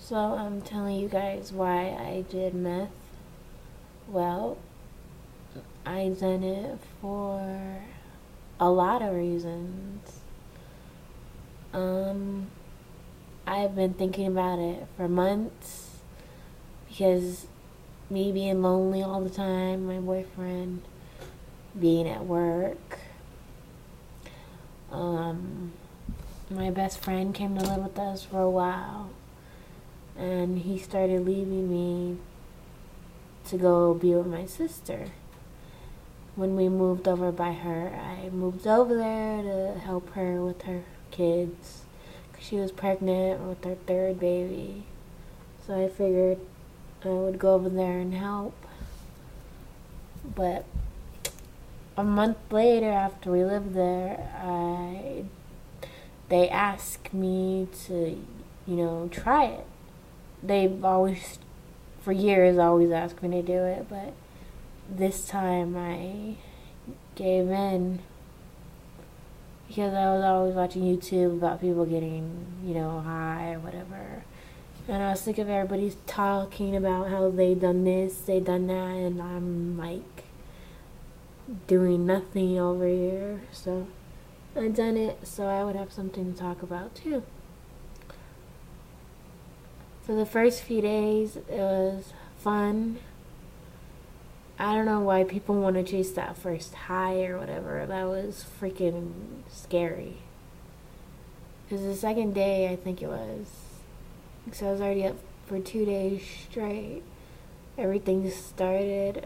So I'm telling you guys why I did meth. Well, I done it for a lot of reasons. Um, I've been thinking about it for months because me being lonely all the time, my boyfriend being at work. My best friend came to live with us for a while, and he started leaving me to go be with my sister. When we moved over by her, I moved over there to help her with her kids because she was pregnant with her third baby. So I figured I would go over there and help. But a month later, after we lived there, they asked me to, try it. They've always, for years, always asked me to do it, but this time I gave in because I was always watching YouTube about people getting, high or whatever. And I was sick of everybody talking about how they done this, they done that, and I'm like doing nothing over here. So I done it so I would have something to talk about too. So the first few days it was fun. I don't know why people want to chase that first high or whatever. That was freaking scary. Because the second day, I think it was, so I was already up for 2 days straight. Everything started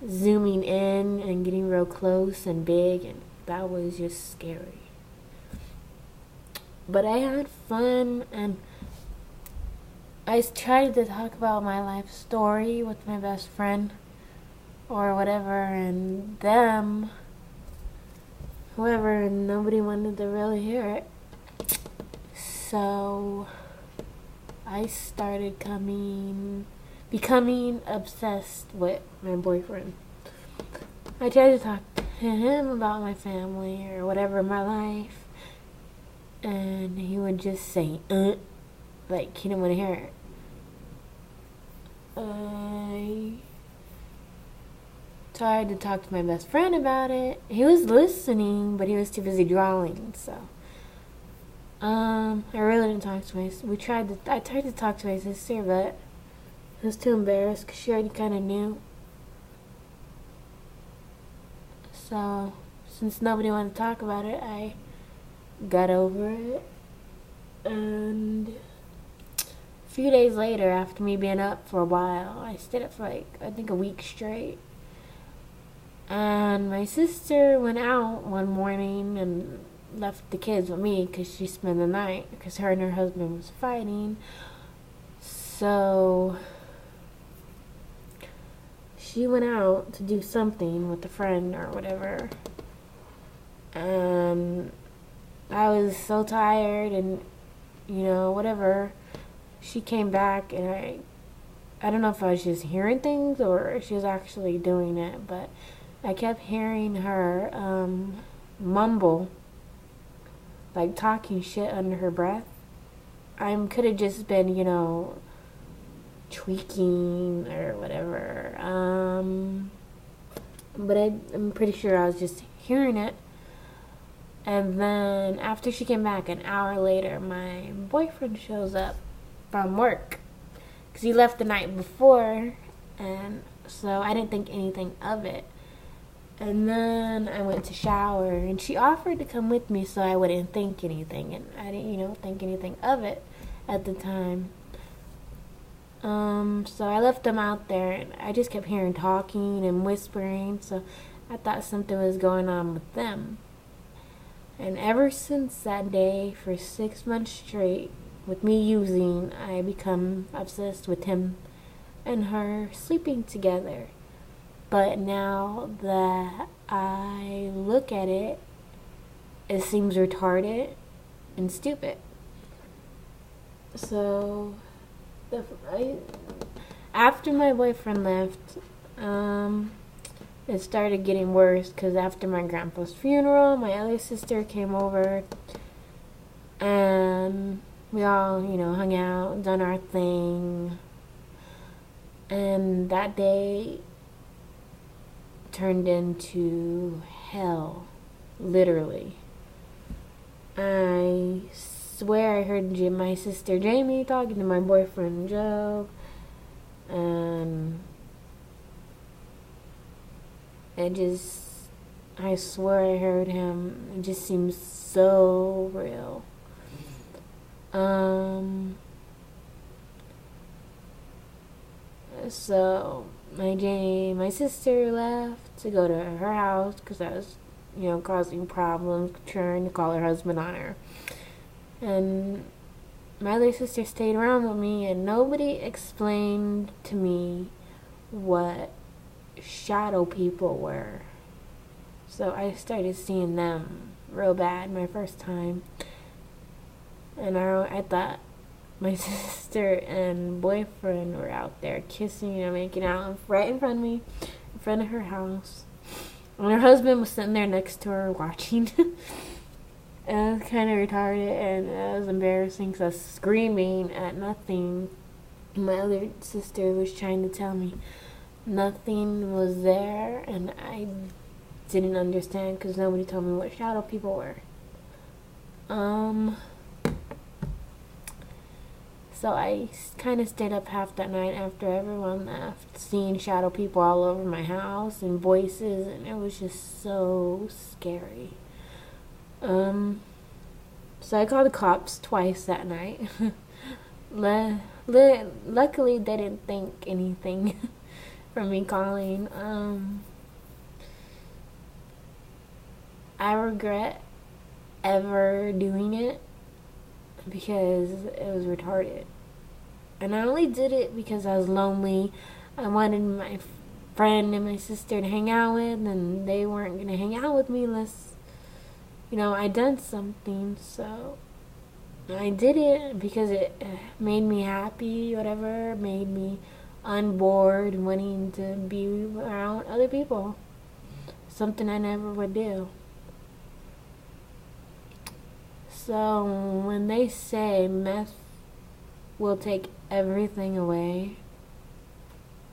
zooming in and getting real close and big, and that was just scary. But I had fun, and I tried to talk about my life story with my best friend or whatever, and whoever, and nobody wanted to really hear it. So I started becoming obsessed with my boyfriend. I tried to talk to him about my family or whatever in my life, and he would just say, like he didn't want to hear it. I tried to talk to my best friend about it. He was listening, but he was too busy drawing, so I really didn't talk to I tried to talk to my sister, but I was too embarrassed because she already kind of knew. So since nobody wanted to talk about it, I got over it. And a few days later, after me being up for a while, I stayed up for I think a week straight. And my sister went out one morning and left the kids with me because she spent the night because her and her husband was fighting. So she went out to do something with a friend or whatever. And I was so tired and, whatever. She came back and I don't know if I was just hearing things or she was actually doing it, but I kept hearing her mumble, like talking shit under her breath. I could have just been, tweaking or whatever. But I'm pretty sure I was just hearing it. And then after she came back, an hour later, my boyfriend shows up from work because he left the night before, and so I didn't think anything of it. And then I went to shower, and she offered to come with me so I wouldn't think anything, and I didn't, think anything of it at the time. So I left them out there, and I just kept hearing talking and whispering, so I thought something was going on with them. And ever since that day, for 6 months straight, with me using, I become obsessed with him and her sleeping together. But now that I look at it, it seems retarded and stupid. So, after my boyfriend left, it started getting worse because after my grandpa's funeral, my other sister came over and we all, hung out, done our thing. And that day turned into hell, literally. I swear I heard my sister Jamie talking to my boyfriend Joe, and I swear I heard him. It just seems so real. So my sister left to go to her house because I was, causing problems, trying to call her husband on her. And my other sister stayed around with me, and nobody explained to me what shadow people were. So I started seeing them real bad my first time. And I thought my sister and boyfriend were out there kissing and making out right in front of me, in front of her house. And her husband was sitting there next to her watching. And it was kind of retarded, and it was embarrassing because I was screaming at nothing. My other sister was trying to tell me nothing was there, and I didn't understand because nobody told me what shadow people were. So I kind of stayed up half that night after everyone left, seeing shadow people all over my house and voices, and it was just so scary. So I called the cops twice that night. Luckily, they didn't think anything from me calling. I regret ever doing it because it was retarded. And I only did it because I was lonely. I wanted my friend and my sister to hang out with, and they weren't going to hang out with me unless, I done something. So I did it because it made me happy, whatever, made me unbored, wanting to be around other people. Something I never would do. So when they say meth will take everything away,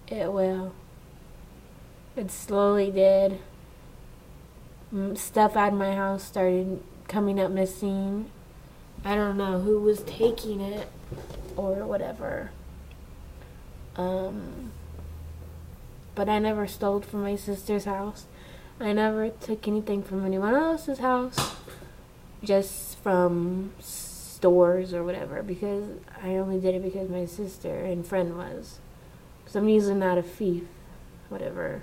it will. It slowly did. Stuff out of my house started coming up missing. I don't know who was taking it or whatever. But I never stole from my sister's house. I never took anything from anyone else's house. Just from stores or whatever, because I only did it because my sister and friend was. Because I'm usually not a thief, whatever.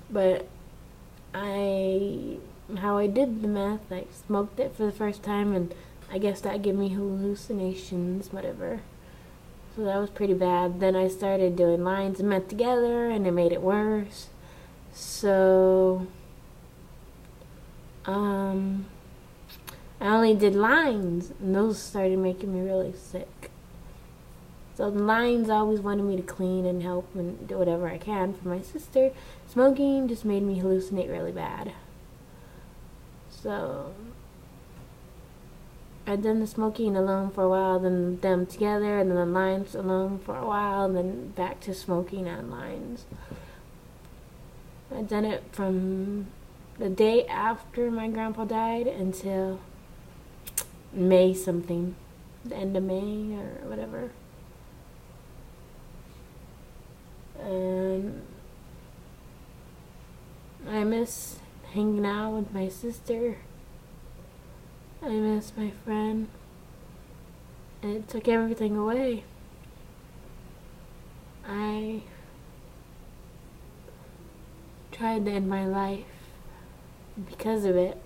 But how I did the meth, I smoked it for the first time, and I guess that gave me hallucinations, whatever. So that was pretty bad. Then I started doing lines of meth together, and it made it worse. So I only did lines, and those started making me really sick. So the lines always wanted me to clean and help and do whatever I can for my sister. Smoking just made me hallucinate really bad. So I'd done the smoking alone for a while, then them together, and then the lines alone for a while, and then back to smoking and lines. I'd done it from the day after my grandpa died until May something, the end of May or whatever. And I miss hanging out with my sister. I miss my friend. And it took everything away. I tried to end my life because of it.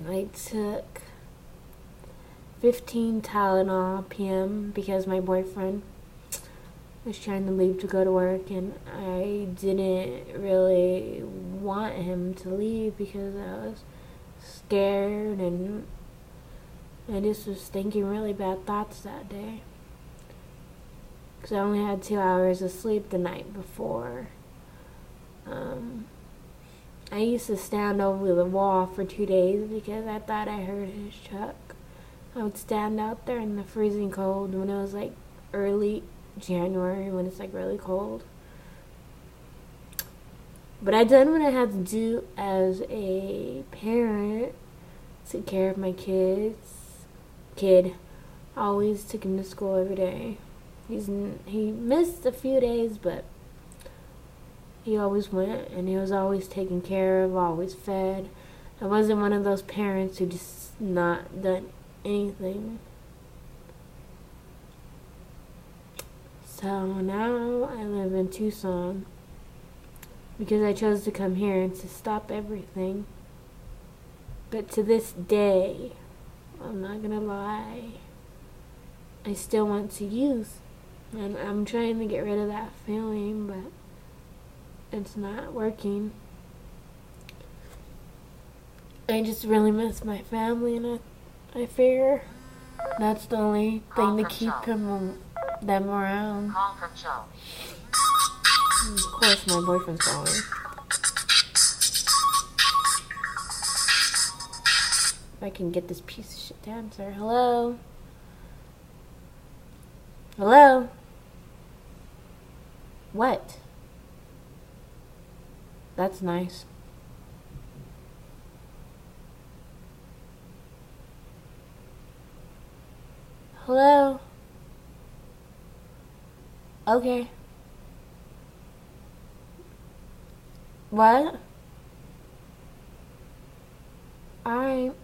I took 15 Tylenol PM because my boyfriend was trying to leave to go to work, and I didn't really want him to leave because I was scared, and I just was thinking really bad thoughts that day. Because I only had 2 hours of sleep the night before. I used to stand over the wall for 2 days because I thought I heard his truck. I would stand out there in the freezing cold when it was like early January, when it's like really cold. But I done what I had to do as a parent. Took care of my kid. Always took him to school every day. He missed a few days, but he always went, and he was always taken care of, always fed. I wasn't one of those parents who just not done anything. So now I live in Tucson because I chose to come here and to stop everything. But to this day, I'm not gonna lie, I still want to use. And I'm trying to get rid of that feeling, but it's not working. I just really miss my family, and I figure that's the only thing to keep them around. And of course, my boyfriend's calling. If I can get this piece of shit to answer. Hello? Hello? What? That's nice. Hello? Okay. What? Alright.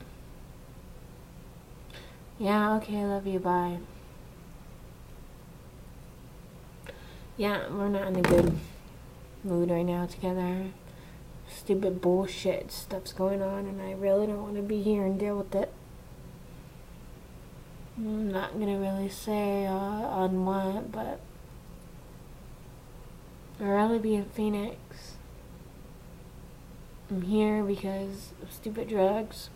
Yeah, okay, I love you, bye. Yeah, we're not in a good mood right now together. Stupid bullshit stuff's going on, and I really don't want to be here and deal with it. I'm not gonna really say on what, but I'd rather be in Phoenix. I'm here because of stupid drugs.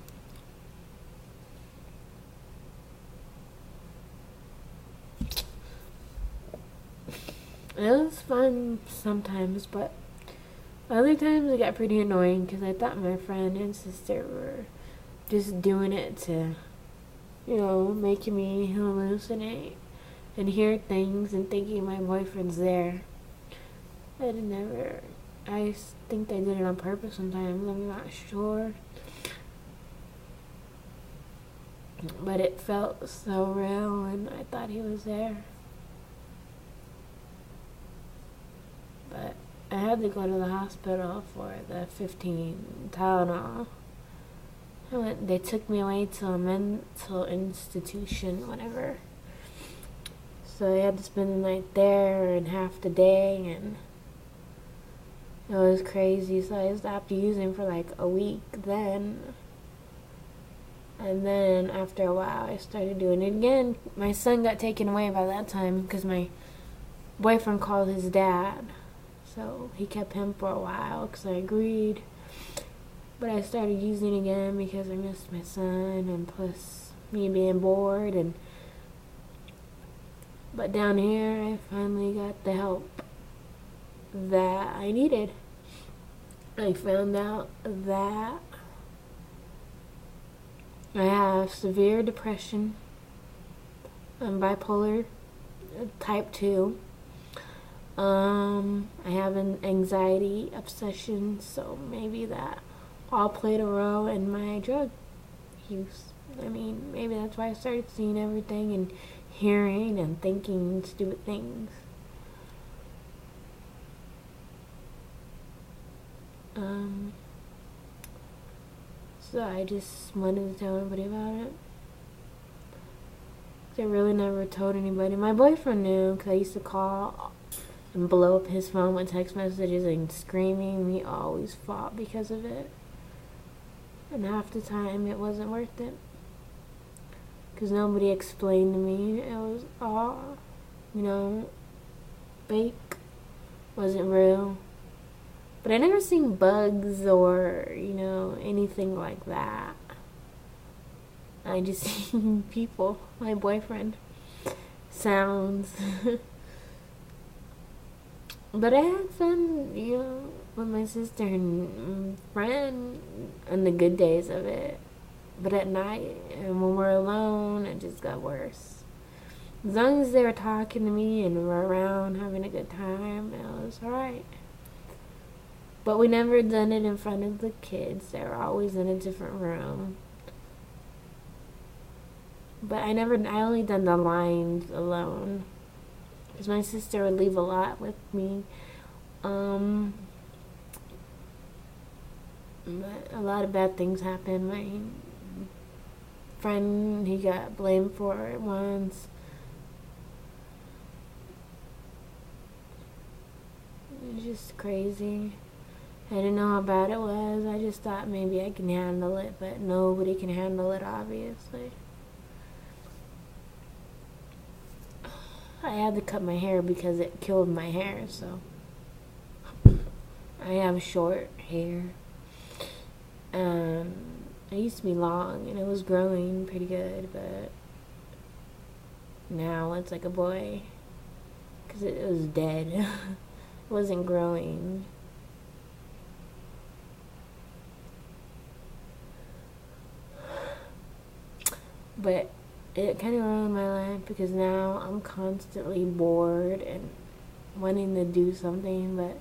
It was fun sometimes, but other times it got pretty annoying because I thought my friend and sister were just doing it to, making me hallucinate and hear things and thinking my boyfriend's there. I think they did it on purpose sometimes, I'm not sure. But it felt so real, and I thought he was there. But I had to go to the hospital for the 15 Tylenol. They took me away to a mental institution, whatever. So I had to spend the night there and half the day, and it was crazy. So I stopped using for like a week then. And then after a while I started doing it again. My son got taken away by that time because my boyfriend called his dad. So he kept him for a while because I agreed. But I started using again because I missed my son, and plus me being bored. But down here I finally got the help that I needed. I found out that I have severe depression. I'm bipolar type 2. I have an anxiety obsession, so maybe that all played a role in my drug use. I mean, maybe that's why I started seeing everything and hearing and thinking stupid things. So I just wanted to tell everybody about it. I really never told anybody. My boyfriend knew because I used to call and blow up his phone with text messages and screaming. We always fought because of it. And half the time it wasn't worth it. Because nobody explained to me. It was all, fake. Wasn't real. But I never seen bugs or, anything like that. I just seen people, my boyfriend, sounds. But I had fun, with my sister and friend on the good days of it. But at night, and when we're alone, it just got worse. As long as they were talking to me and we're around having a good time, it was alright. But we never done it in front of the kids. They were always in a different room. But I only done the lines alone. Because my sister would leave a lot with me. But a lot of bad things happened. My friend, he got blamed for it once. It was just crazy. I didn't know how bad it was. I just thought maybe I can handle it, but nobody can handle it, obviously. I had to cut my hair because it killed my hair, so I have short hair. It used to be long, and it was growing pretty good, but now it's like a boy, because it was dead. It wasn't growing. But it kind of ruined my life, because now I'm constantly bored and wanting to do something. But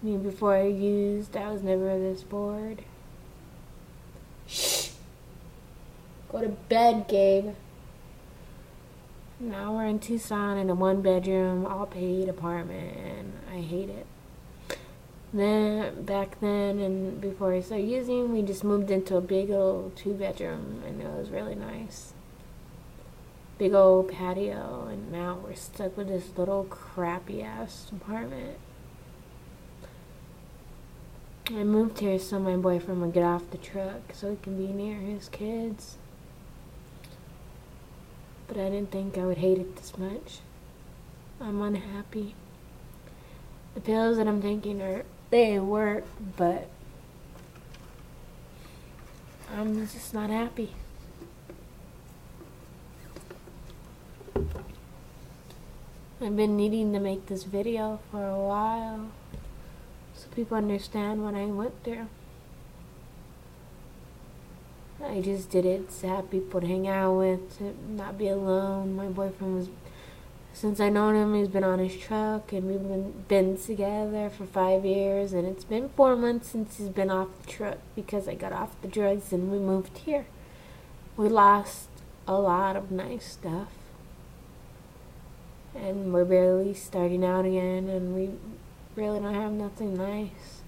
I mean, before I was never this bored. Shh! Go to bed, Gabe. Now we're in Tucson in a 1-bedroom, all-paid apartment, and I hate it. Then, back then, and before I started using, we just moved into a big old 2-bedroom, and it was really nice. Big old patio, and now we're stuck with this little crappy-ass apartment. I moved here so my boyfriend would get off the truck so he can be near his kids. But I didn't think I would hate it this much. I'm unhappy. The pills that I'm taking they work, but I'm just not happy. I've been needing to make this video for a while, so people understand what I went through. I just did it to have people to hang out with, to not be alone. My boyfriend since I known him, he's been on his truck, and we've been together for 5 years, and it's been 4 months since he's been off the truck, because I got off the drugs and we moved here. We lost a lot of nice stuff, and we're barely starting out again, and we really don't have nothing nice.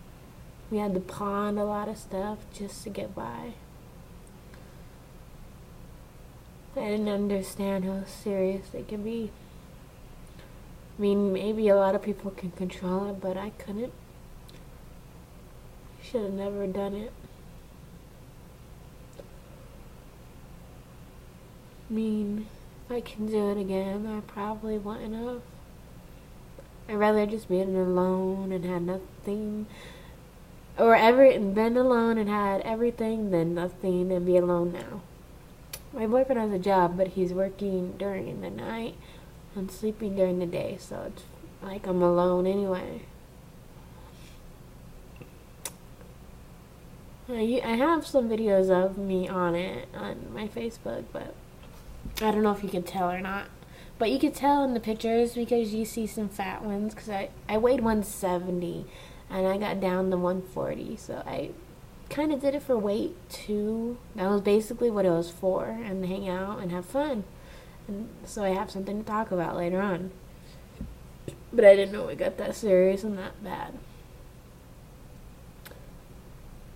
We had to pawn a lot of stuff just to get by. I didn't understand how serious it can be. I mean, maybe a lot of people can control it, but I couldn't. Should have never done it. I mean, if I can do it again, I probably wouldn't have. I'd rather just been alone and had nothing, or been alone and had everything than nothing and be alone now. My boyfriend has a job, but he's working during the night and sleeping during the day, so it's like I'm alone anyway. I have some videos of me on it on my Facebook, but I don't know if you can tell or not. But you can tell in the pictures, because you see some fat ones, because I weighed 170 and I got down to 140, so I kind of did it for weight too. That was basically what it was for, and to hang out and have fun. And so I have something to talk about later on. But I didn't know it got that serious and that bad.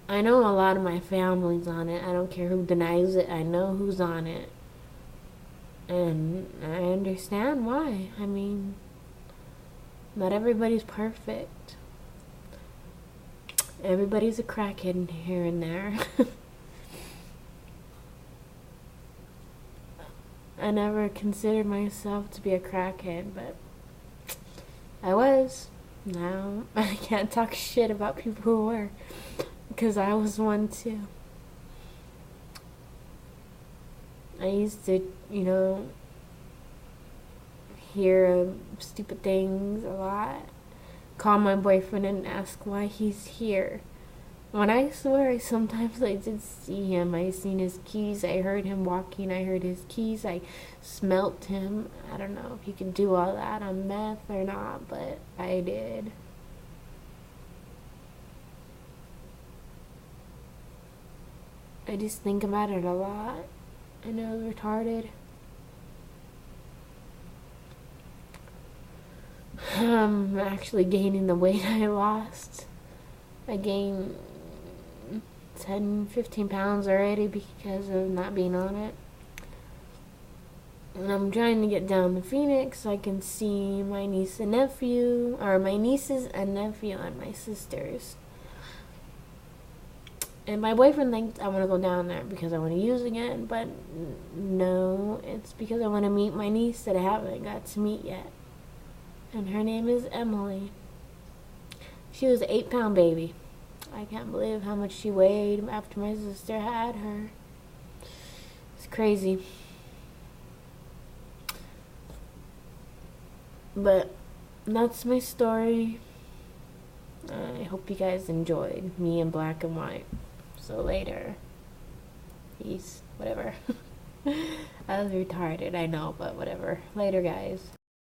I know a lot of my family's on it. I don't care who denies it. I know who's on it. And I understand why. I mean, not everybody's perfect. Everybody's a crackhead here and there. I never considered myself to be a crackhead, but I was. Now I can't talk shit about people who were, because I was one too. I used to, hear stupid things a lot. call my boyfriend and ask why he's here. When I swear, sometimes I did see him. I seen his keys. I heard him walking. I heard his keys. I smelt him. I don't know if you can do all that on meth or not, but I did. I just think about it a lot. I know it's retarded. I'm actually gaining the weight I lost. I gained 10-15 pounds already because of not being on it. And I'm trying to get down to Phoenix so I can see my niece and nephew, or my nieces and nephew and my sisters. And my boyfriend thinks I want to go down there because I want to use again, but no, it's because I want to meet my niece that I haven't got to meet yet. And her name is Emily. She was an 8-pound baby. I can't believe how much she weighed after my sister had her. It's crazy. But that's my story. I hope you guys enjoyed me in black and white. So later. Peace. Whatever. I was retarded, I know, but whatever. Later, guys.